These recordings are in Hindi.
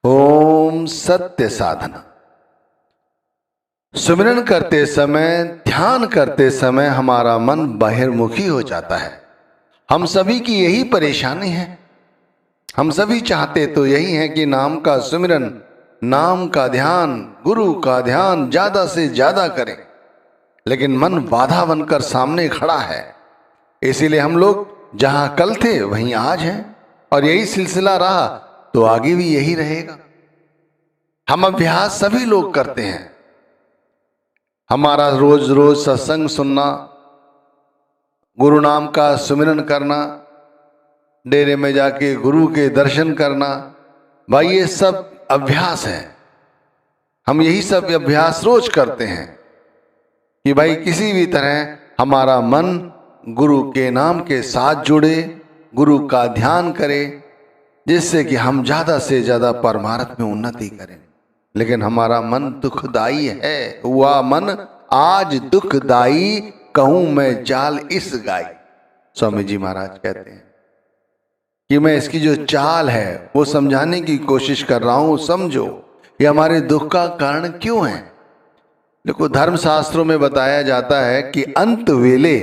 ओम सत्य साधना। सुमिरन करते समय, ध्यान करते समय हमारा मन बहिर्मुखी हो जाता है। हम सभी की यही परेशानी है। हम सभी चाहते तो यही है कि नाम का सुमिरन, नाम का ध्यान, गुरु का ध्यान ज्यादा से ज्यादा करें, लेकिन मन बाधा बनकर सामने खड़ा है। इसीलिए हम लोग जहां कल थे वहीं आज हैं, और यही सिलसिला रहा तो आगे भी यही रहेगा। हम अभ्यास सभी लोग करते हैं। हमारा रोज रोज सत्संग सुनना, गुरु नाम का सुमिरन करना, डेरे में जाके गुरु के दर्शन करना, भाई ये सब अभ्यास है। हम यही सब अभ्यास रोज करते हैं कि भाई किसी भी तरह हमारा मन गुरु के नाम के साथ जुड़े, गुरु का ध्यान करे, जिससे कि हम ज्यादा से ज्यादा परमार्थ में उन्नति करें। लेकिन हमारा मन दुखदाई है। हुआ मन आज दुखदाई, कहूं मैं चाल इस गाई। स्वामी जी महाराज कहते हैं कि मैं इसकी जो चाल है वो समझाने की कोशिश कर रहा हूं। समझो ये हमारे दुख का कारण क्यों है। देखो, धर्मशास्त्रों में बताया जाता है कि अंत वेले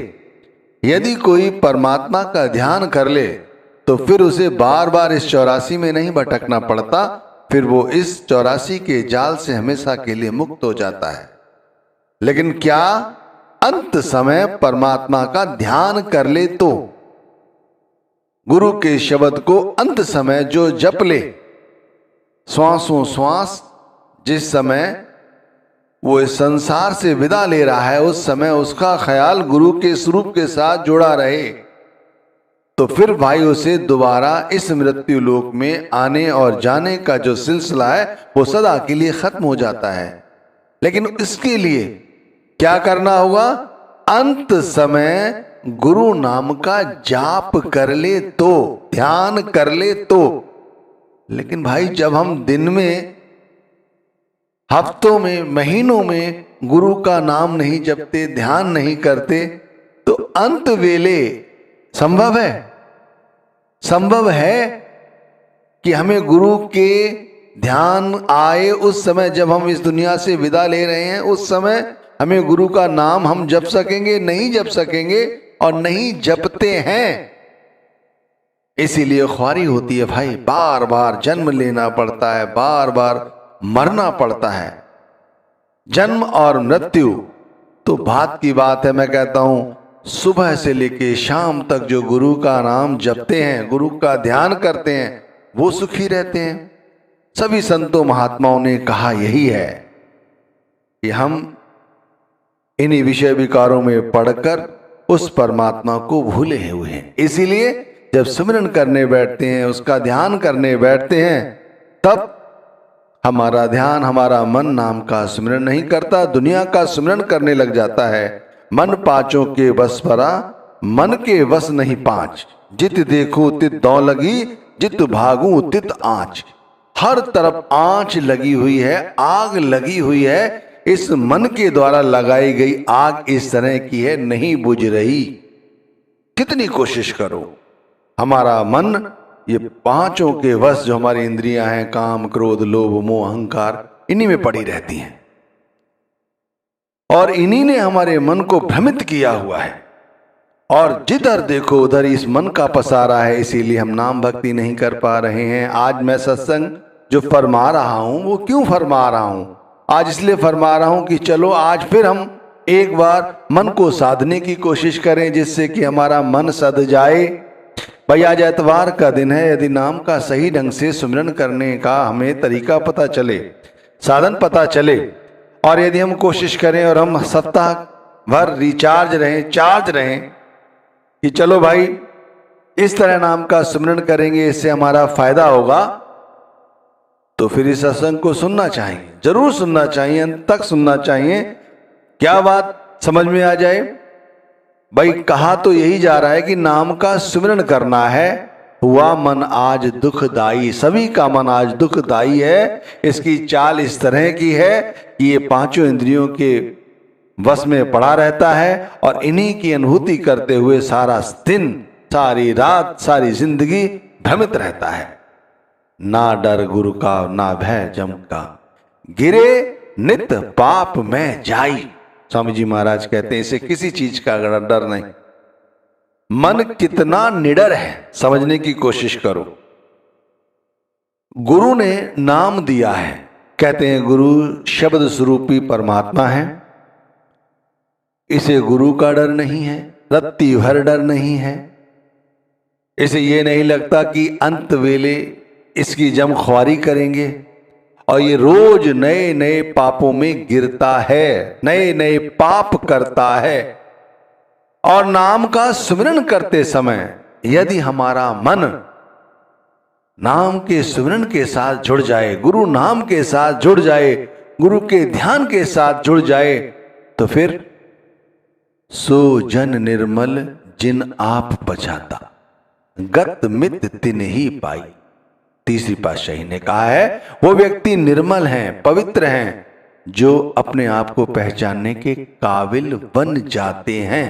यदि कोई परमात्मा का ध्यान कर ले तो फिर उसे बार बार इस 84 में नहीं भटकना पड़ता, फिर वो इस 84 के जाल से हमेशा के लिए मुक्त हो जाता है। लेकिन क्या अंत समय परमात्मा का ध्यान कर ले तो, गुरु के शब्द को अंत समय जो जप ले, श्वासों श्वास जिस समय वो इस संसार से विदा ले रहा है उस समय उसका ख्याल गुरु के स्वरूप के साथ जुड़ा रहे, तो फिर भाई उसे दोबारा इस मृत्यु लोक में आने और जाने का जो सिलसिला है वो सदा के लिए खत्म हो जाता है। लेकिन इसके लिए क्या करना होगा? अंत समय गुरु नाम का जाप कर ले तो, ध्यान कर ले तो। लेकिन भाई जब हम दिन में, हफ्तों में, महीनों में गुरु का नाम नहीं जपते, ध्यान नहीं करते, तो अंत वेले संभव है? संभव है कि हमें गुरु के ध्यान आए उस समय जब हम इस दुनिया से विदा ले रहे हैं, उस समय हमें गुरु का नाम हम जप सकेंगे? नहीं जप सकेंगे, और नहीं जपते हैं। इसीलिए ख्वारी होती है भाई, बार बार जन्म लेना पड़ता है, बार बार मरना पड़ता है। जन्म और मृत्यु तो बात की बात है। मैं कहता हूं सुबह से लेके शाम तक जो गुरु का नाम जपते हैं, गुरु का ध्यान करते हैं, वो सुखी रहते हैं। सभी संतों महात्माओं ने कहा यही है कि हम इन्हीं विषय विकारों में पढ़कर उस परमात्मा को भूले हुए हैं। इसीलिए जब सुमिरन करने बैठते हैं, उसका ध्यान करने बैठते हैं, तब हमारा ध्यान, हमारा मन नाम का सुमिरन नहीं करता, दुनिया का सुमिरन करने लग जाता है। मन पांचों के बस परा, मन के वश नहीं पांच। जित देखो तित दौ लगी, जित भागू तित आंच। हर तरफ आंच लगी हुई है, आग लगी हुई है। इस मन के द्वारा लगाई गई आग इस तरह की है, नहीं बुझ रही। कितनी कोशिश करो, हमारा मन ये पांचों के वश, जो हमारी इंद्रियां हैं, काम, क्रोध, लोभ, मोह, अहंकार, इन्हीं में पड़ी रहती हैं, और इन्हीं ने हमारे मन को भ्रमित किया हुआ है। और जिधर देखो उधर इस मन का पसारा है। इसीलिए हम नाम भक्ति नहीं कर पा रहे हैं। आज मैं सत्संग जो फरमा रहा हूं वो क्यों फरमा रहा हूं? आज इसलिए फरमा रहा हूं कि चलो आज फिर हम एक बार मन को साधने की कोशिश करें, जिससे कि हमारा मन सध जाए। भाई आज एतवार का दिन है। यदि नाम का सही ढंग से सुमिरन करने का हमें तरीका पता चले, साधन पता चले, और यदि हम कोशिश करें और हम सप्ताह भर रिचार्ज रहें, चार्ज रहें कि चलो भाई इस तरह नाम का सुमिरन करेंगे, इससे हमारा फायदा होगा, तो फिर इस सत्संग को सुनना चाहिए, जरूर सुनना चाहिए, अंत तक सुनना चाहिए। क्या बात समझ में आ जाए? भाई कहा तो यही जा रहा है कि नाम का सुमिरन करना है। हुआ मन आज दुखदाई, सभी का मन आज दुखदाई है। इसकी चाल इस तरह की है कि ये पांचों इंद्रियों के वश में पड़ा रहता है, और इन्हीं की अनुभूति करते हुए सारा दिन, सारी रात, सारी जिंदगी भ्रमित रहता है। ना डर गुरु का ना भय जम का, गिरे नित पाप में जाई। स्वामी जी महाराज कहते हैं इसे किसी चीज का डर नहीं। मन कितना निडर है समझने की कोशिश करो। गुरु ने नाम दिया है, कहते हैं गुरु शब्द स्वरूपी परमात्मा है, इसे गुरु का डर नहीं है, रत्ती भर डर नहीं है। इसे ये नहीं लगता कि अंत वेले इसकी जमख्वारी करेंगे, और ये रोज नए नए पापों में गिरता है, नए नए पाप करता है। और नाम का सुमिरन करते समय यदि हमारा मन नाम के सुमिरन के साथ जुड़ जाए, गुरु नाम के साथ जुड़ जाए, गुरु के ध्यान के साथ जुड़ जाए, तो फिर सो जन निर्मल जिन आप बचाता, गत मित तिन ही पाई। तीसरी पातशाही ने कहा है वो व्यक्ति निर्मल हैं, पवित्र हैं, जो अपने आप को पहचानने के काबिल बन जाते हैं।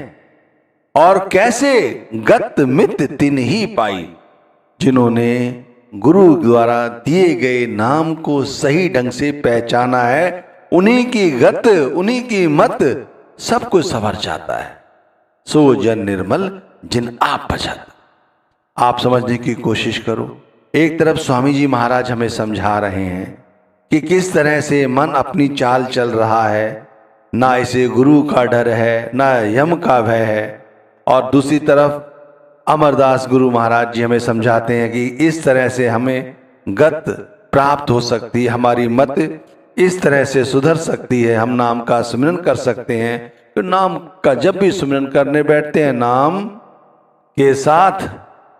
और कैसे? गत मित तिन ही पाई, जिन्होंने गुरु द्वारा दिए गए नाम को सही ढंग से पहचाना है, उन्हीं की गत, उन्हीं की मत सब कुछ संवर जाता है। सो जन निर्मल जिन आप बचाता। आप समझने की कोशिश करो। एक तरफ स्वामी जी महाराज हमें समझा रहे हैं कि किस तरह से मन अपनी चाल चल रहा है, ना इसे गुरु का डर है ना यम का भय है। और दूसरी तरफ अमरदास गुरु महाराज जी हमें समझाते हैं कि इस तरह से हमें गत प्राप्त हो सकती है, हमारी मत इस तरह से सुधर सकती है, हम नाम का सुमिरन कर सकते हैं। तो नाम का जब भी सुमिरन करने बैठते हैं, नाम के साथ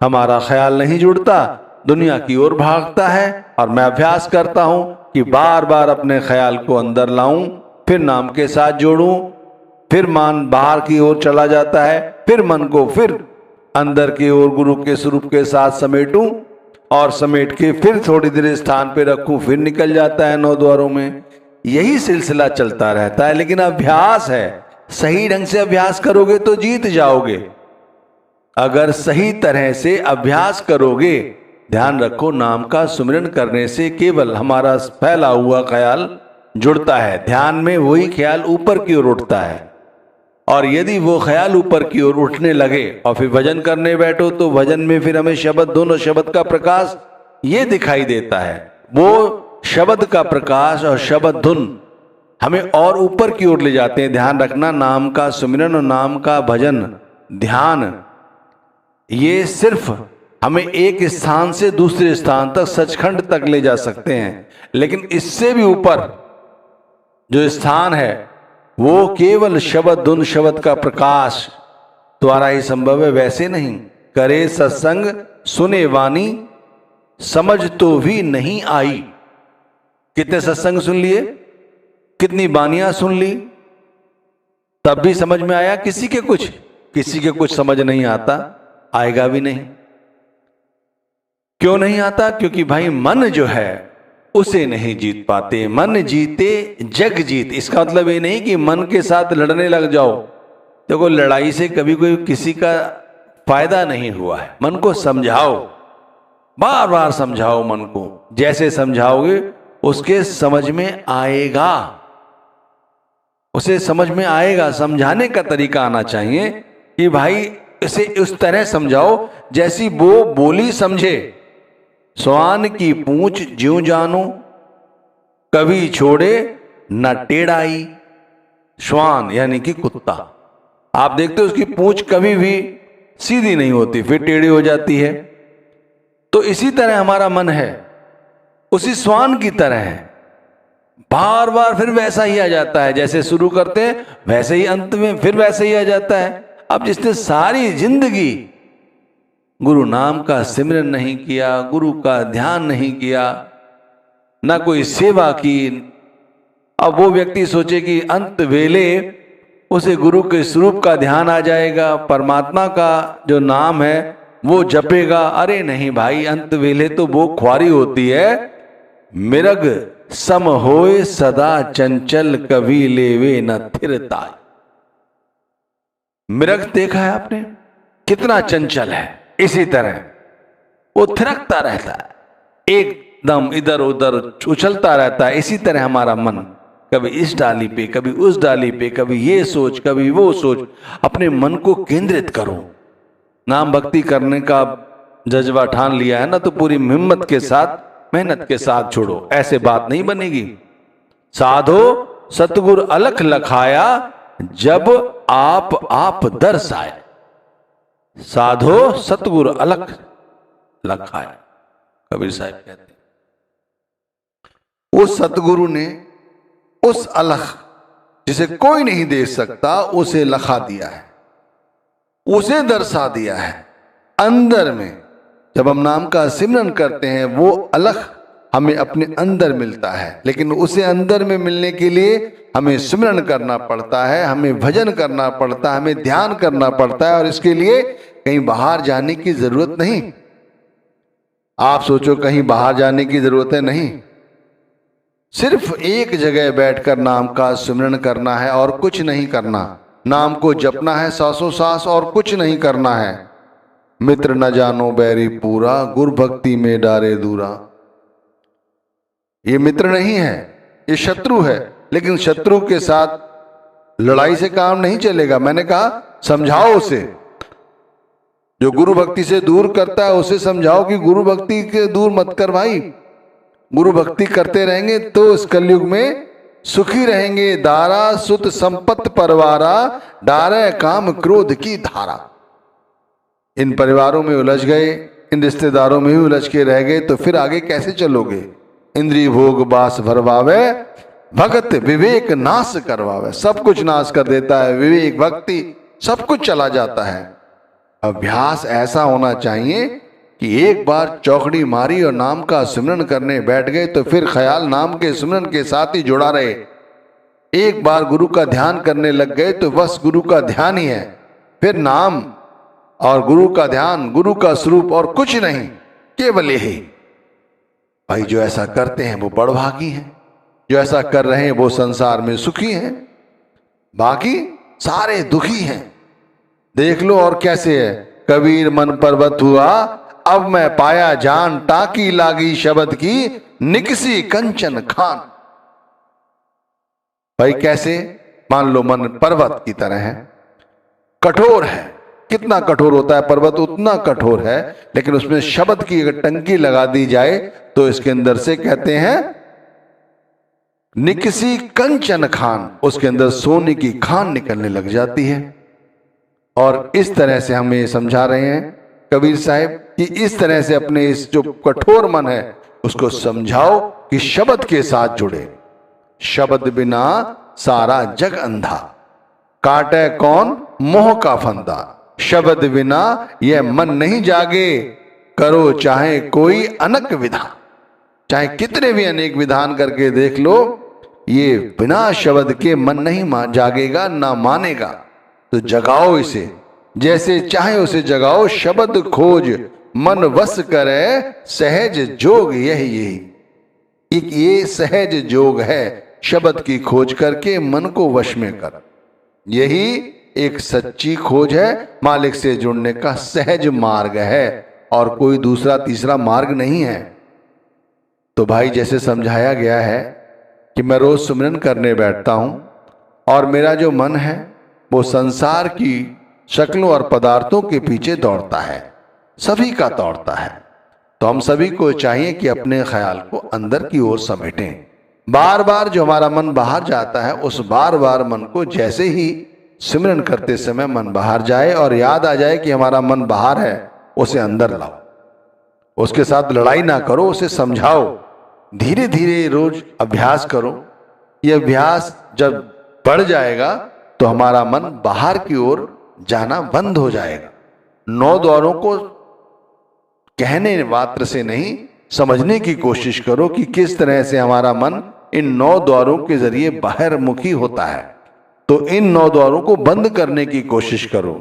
हमारा ख्याल नहीं जुड़ता, दुनिया की ओर भागता है। और मैं अभ्यास करता हूं कि बार बार अपने ख्याल को अंदर लाऊं, फिर नाम के साथ जोड़ूं, फिर मन बाहर की ओर चला जाता है, फिर मन को फिर अंदर की ओर गुरु के स्वरूप के साथ समेटूं, और समेट के फिर थोड़ी देर स्थान पे रखूं, फिर निकल जाता है नौ द्वारों में। यही सिलसिला चलता रहता है। लेकिन अभ्यास है, सही ढंग से अभ्यास करोगे तो जीत जाओगे। अगर सही तरह से अभ्यास करोगे, ध्यान रखो नाम का सुमिरन करने से केवल हमारा फैला हुआ ख्याल जुड़ता है, ध्यान में वही ख्याल ऊपर की ओर उठता है। और यदि वो ख्याल ऊपर की ओर उठने लगे और फिर भजन करने बैठो, तो भजन में फिर हमें शब्द, दोनों शब्द का प्रकाश ये दिखाई देता है। वो शब्द का प्रकाश और शब्द धुन हमें और ऊपर की ओर ले जाते हैं। ध्यान रखना, नाम का सुमिरन और नाम का भजन, ध्यान, ये सिर्फ हमें एक स्थान से दूसरे स्थान तक, सचखंड तक ले जा सकते हैं। लेकिन इससे भी ऊपर जो स्थान है वो केवल शब्द धुन, शब्द का प्रकाश द्वारा ही संभव है। वैसे नहीं। करे सत्संग सुने वाणी, समझ तो भी नहीं आई। कितने सत्संग सुन लिए, कितनी बानियां सुन ली, तब भी समझ में आया किसी के कुछ, किसी के कुछ समझ नहीं आता, आएगा भी नहीं। क्यों नहीं आता? क्योंकि भाई मन जो है उसे नहीं जीत पाते। मन जीते जग जीत। इसका मतलब ये नहीं कि मन के साथ लड़ने लग जाओ। देखो, लड़ाई से कभी कोई किसी का फायदा नहीं हुआ है। मन को समझाओ, बार बार समझाओ मन को। जैसे समझाओगे उसके समझ में आएगा, उसे समझ में आएगा। समझाने का तरीका आना चाहिए कि भाई इसे उस तरह समझाओ जैसी वो बोली समझे। स्वान की पूंछ ज्यों जानो, कभी छोड़े न टेढ़ाई। श्वान यानी कि कुत्ता, आप देखते हो उसकी पूंछ कभी भी सीधी नहीं होती, फिर टेढ़ी हो जाती है। तो इसी तरह हमारा मन है, उसी श्वान की तरह है, बार बार फिर वैसा ही आ जाता है। जैसे शुरू करते हैं वैसे ही अंत में फिर वैसे ही आ जाता है। अब जिसने सारी जिंदगी गुरु नाम का सिमरन नहीं किया, गुरु का ध्यान नहीं किया, ना कोई सेवा की, अब वो व्यक्ति सोचे कि अंत वेले उसे गुरु के स्वरूप का ध्यान आ जाएगा, परमात्मा का जो नाम है वो जपेगा। अरे नहीं भाई, अंत वेले तो वो ख्वारी होती है। मिरग सम होए सदा चंचल, कभी लेवे न थिरता। मिरग देखा है आपने, कितना चंचल है। इसी तरह वो थिरकता रहता है, एकदम इधर उधर उछलता रहता है। इसी तरह हमारा मन कभी इस डाली पे, कभी उस डाली पे, कभी ये सोच, कभी वो सोच। अपने मन को केंद्रित करो। नाम भक्ति करने का जज्बा ठान लिया है ना, तो पूरी हिम्मत के साथ, मेहनत के साथ छोड़ो। ऐसे बात नहीं बनेगी। साधो सतगुरु अलख लखाया, जब आप दर्शाए। साधो सतगुरु अलख लखाया, कबीर साहब कहते हैं। उस सतगुरु ने उस अलख जिसे कोई नहीं देख सकता, उसे लखा दिया है, उसे दर्शा दिया है अंदर में। जब हम नाम का सिमरन करते हैं, वो अलख हमें अपने अंदर मिलता है। लेकिन उसे अंदर में मिलने के लिए हमें सिमरन करना पड़ता है, हमें भजन करना पड़ता है, हमें ध्यान करना पड़ता है। और इसके लिए कहीं बाहर जाने की जरूरत नहीं। आप सोचो कहीं बाहर जाने की जरूरत है? नहीं। सिर्फ एक जगह बैठकर नाम का सिमरन करना है और कुछ नहीं करना। नाम को जपना है सांसों सांस, और कुछ नहीं करना है। मित्र न जानो बैरी पूरा, गुरु भक्ति में डारे दूरा। ये मित्र नहीं है, ये शत्रु है। लेकिन शत्रु के साथ लड़ाई से काम नहीं चलेगा। मैंने कहा समझाओ उसे। जो गुरु भक्ति से दूर करता है, उसे समझाओ कि गुरु भक्ति के दूर मत कर भाई। गुरु भक्ति करते रहेंगे तो इस कलयुग में सुखी रहेंगे। दारा सुत संपत्त परवारा, डारे काम क्रोध की धारा। इन परिवारों में उलझ गए, इन रिश्तेदारों में ही उलझ के रह गए, तो फिर आगे कैसे चलोगे? इंद्रिय भोग बास भरवावे, भगत विवेक नाश करवावे। सब कुछ नाश कर देता है, विवेक भक्ति सब कुछ चला जाता है। अभ्यास ऐसा होना चाहिए कि एक बार चौकड़ी मारी और नाम का सिमरन करने बैठ गए, तो फिर ख्याल नाम के सिमरन के साथ ही जुड़ा रहे। एक बार गुरु का ध्यान करने लग गए तो बस गुरु का ध्यान ही है। फिर नाम और गुरु का ध्यान, गुरु का स्वरूप, और कुछ नहीं, केवल यही। भाई जो ऐसा करते हैं वो बड़भागी हैं। जो ऐसा कर रहे हैं वो संसार में सुखी हैं, बाकी सारे दुखी हैं। देख लो और कैसे है। कबीर मन पर्वत हुआ, अब मैं पाया जान, टाकी लागी शब्द की, निकसी कंचन खान। भाई कैसे? मान लो मन पर्वत की तरह है, कठोर है। कितना कठोर होता है पर्वत, उतना कठोर है। लेकिन उसमें शब्द की अगर टंकी लगा दी जाए तो इसके अंदर से कहते हैं निकसी कंचन खान, उसके अंदर सोने की खान निकलने लग जाती है। और इस तरह से हमें समझा रहे हैं कबीर साहब कि इस तरह से अपने इस जो कठोर मन है उसको समझाओ कि शब्द के साथ जुड़े। शब्द बिना सारा जग अंधा, काटे कौन मोह का फंदा। शब्द बिना यह मन नहीं जागे, करो चाहे कोई अनक विधान। चाहे कितने भी अनेक विधान करके देख लो, ये बिना शब्द के मन नहीं जागेगा, ना मानेगा। तो जगाओ इसे, जैसे चाहे उसे जगाओ। शब्द खोज मन वश करे, सहज जोग यही। एक ये सहज जोग है, शब्द की खोज करके मन को वश में कर। यही एक सच्ची खोज है, मालिक से जुड़ने का सहज मार्ग है, और कोई दूसरा तीसरा मार्ग नहीं है। तो भाई जैसे समझाया गया है कि मैं रोज सुमिरन करने बैठता हूं और मेरा जो मन है वो संसार की शक्लों और पदार्थों के पीछे दौड़ता है, सभी का दौड़ता है। तो हम सभी को चाहिए कि अपने ख्याल को अंदर की ओर समेटें। बार बार जो हमारा मन बाहर जाता है, उस बार बार मन को जैसे ही सिमरन करते समय मन बाहर जाए और याद आ जाए कि हमारा मन बाहर है, उसे अंदर लाओ। उसके साथ लड़ाई ना करो, उसे समझाओ। धीरे धीरे रोज अभ्यास करो। यह अभ्यास जब बढ़ जाएगा तो हमारा मन बाहर की ओर जाना बंद हो जाएगा। 9 द्वारों को कहने मात्र से नहीं, समझने की कोशिश करो कि किस तरह से हमारा मन इन 9 द्वारों के जरिए बाहरमुखी होता है। तो इन 9 द्वारों को बंद करने की कोशिश करो।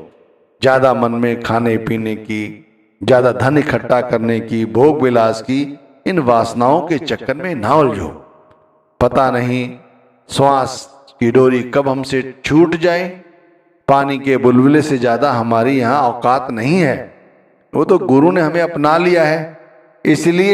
ज्यादा मन में खाने पीने की, ज्यादा धन इकट्ठा करने की, भोग विलास की, इन वासनाओं के चक्कर में ना उलझो। पता नहीं श्वास की डोरी कब हमसे छूट जाए। पानी के बुलबुले से ज्यादा हमारी यहाँ औकात नहीं है। वो तो गुरु ने हमें अपना लिया है, इसलिए